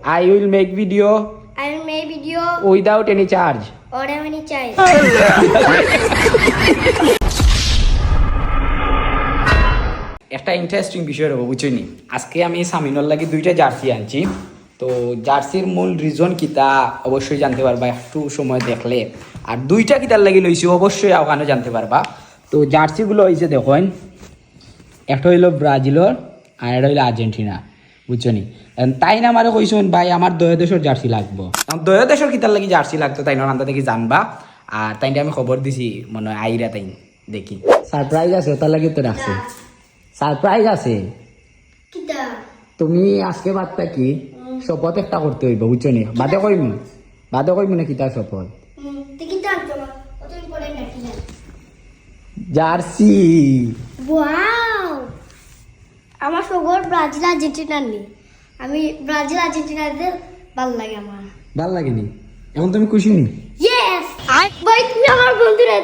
I will make video I will make video without any charge. or any child. একটা interesting বিষয় রবো বুঝছনি আজকে আমি সামিনুর লাগি দুইটা জার্সি আনছি তো জার্সির মূল রিজন কিতা অবশ্যই জানতে পারবা একটু সময় দেখলে আর দুইটা কিতার লাগি লইছি অবশ্যই ওখানে জানতে পারবা তো জার্সিগুলো হয়েছে দেখেন একটা হইলো ব্রাজিলের আর একটা হইলো আর্জেন্টিনা বুঝছনি তাই না আমার কইছেন ভাই আমার দয়া দেশের জার্সি লাগবো দয়া দেশের কিতার লাগি জার্সি লাগতো তাই না আন্দা থেকে জানবা আর তাইটা আমি খবর দিছি মনে হয় আইরা তাই দেখি সারপ্রাইজ আছে তার লাগি তো রাখছি সারপ্রাইজ আছে Kita. তুমি আজকে বাদটা কি শপথ একটা করতে হইব বুঝছো নি বাদে কইম না কিতা শপথ Kita cuma. Itu important nak. Jersey Wow. আমার সবর ব্রাজিল আর্জেন্টিনা নেই আমি ব্রাজিল আর্জেন্টিনাতে ভালো লাগে আমার ভাল লাগেনি এখন তুমি খুশি নি ইয়েস ভাই তুমি আমার বন্ধু রে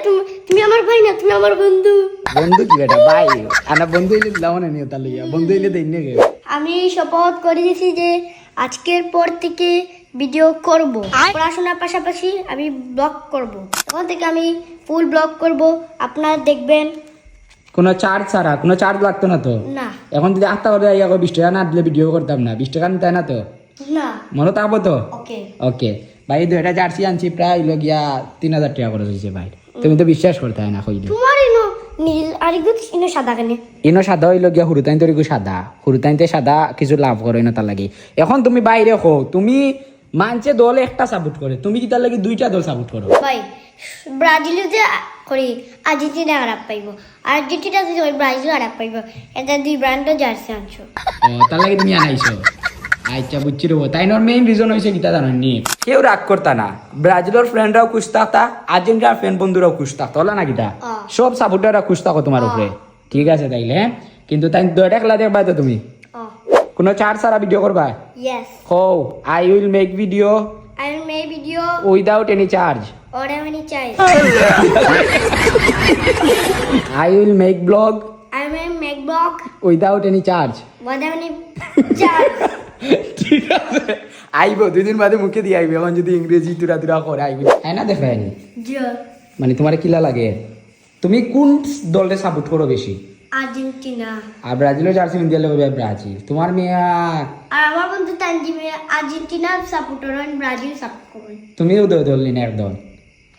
তুমি আমার ভাই না তুমি আমার বন্ধু বন্ধু কি বেটা ভাই আনা বন্ধু ইলে দিলাম না নিও তাহলে বন্ধু ইলে দেই নে আমি শপথ করে দিয়েছি যে আজকের পর থেকে ভিডিও করব পড়াশোনার পাশাপাশি আমি ব্লগ করব এখন থেকে আমি ফুল ব্লগ করব আপনারা দেখবেন কোনো চার্জ ছাড়া কোনো চার্জ লাগতো না তো না এখন যদি 8 টাকা দিয়ে 20 টাকা না দিলে ভিডিও করতাম না 20 টাকা নিতে না তো না মনে থাকবো তো ওকে ওকে ভাই দুইটা জার্সি আনছি প্রায় লগিয়া 3000 টাকা করে হয়েছে ভাই তুমি তো বিশ্বাস করতে হয় না কইলে তোমার ইনো নীল আর একটু ইনো সাদা কেন ইনো সাদা হইল গিয়া হুরুতাইন তরিকু সাদা হুরুতাইনতে সাদা কিছু লাভ করে না তার লাগে এখন তুমি বাইরে হো তুমি মানছে দলে একটা সাপোর্ট করে তুমি কি তার লাগে দুইটা দল সাপোর্ট করো ভাই ব্রাজিল যে করি আর্জেন্টিনা খারাপ পাইব আর্জেন্টিনা যদি ওই ব্রাজিল খারাপ পাইব এটা দুই ব্র্যান্ডও জার্সি আনছো তার লাগে তুমি আনাইছো আচ্ছা বুঝছি রে তাই নর মেইন রিজন হইছে কিতা জানেননি কেউ রাগ করতা না ব্রাজিলের ফ্রেন্ডরাও খুশ থাকতা আর্জেন্টিনার ফ্রেন্ড বন্ধুরাও খুশ থাকতো হলো না কিতা সব সাপোর্টাররা খুশ থাকো তোমার উপরে ঠিক আছে তাইলে হ্যাঁ কিন্তু তাই দুইটা খেলা দেখবা তো তুমি কোনো চার্জ ছাড়া ভিডিও করবা ইয়েস হো I will make video I will make video without any charge or any child. I will make blog I will make blog without any charge. without any charge. ঠিক আছে আইব দুই দিন বাদে মুখে দিয়ে আইবে এখন যদি ইংরেজি তুরা করে আইবে হ্যাঁ না দেখায়নি Yeah. মানে তোমার কিলা লাগে তুমি কোন দলে সাপোর্ট করো বেশি Argentina. আর ব্রাজিলের জার্সি ইন্ডিয়া লাগবে ব্রাজিল তোমার মেয়া আর আমার বন্ধু তানজিমে আর্জেন্টিনা সাপোর্টার আর ব্রাজিল সাপোর্ট করে তুমিও দল নি একদম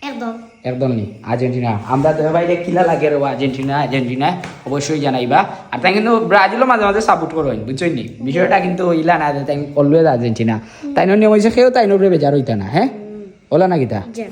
একদম একদম নি আর্জেন্টিনা আমরা তো বাইরে কিলা লাগে রে আর্জেন্টিনা অবশ্যই জানাইবা আর তাই কিন্তু ব্রাজিলও মাঝে মাঝে সাপোর্ট করো বুঝছই নি বিষয়টা কিন্তু ইলা না তাই অলওয়েজ আর্জেন্টিনা তাই নিয়ম হয়েছে কেউ তাই নবরে বেজার হইতা না হ্যাঁ ওলা না কিতা জি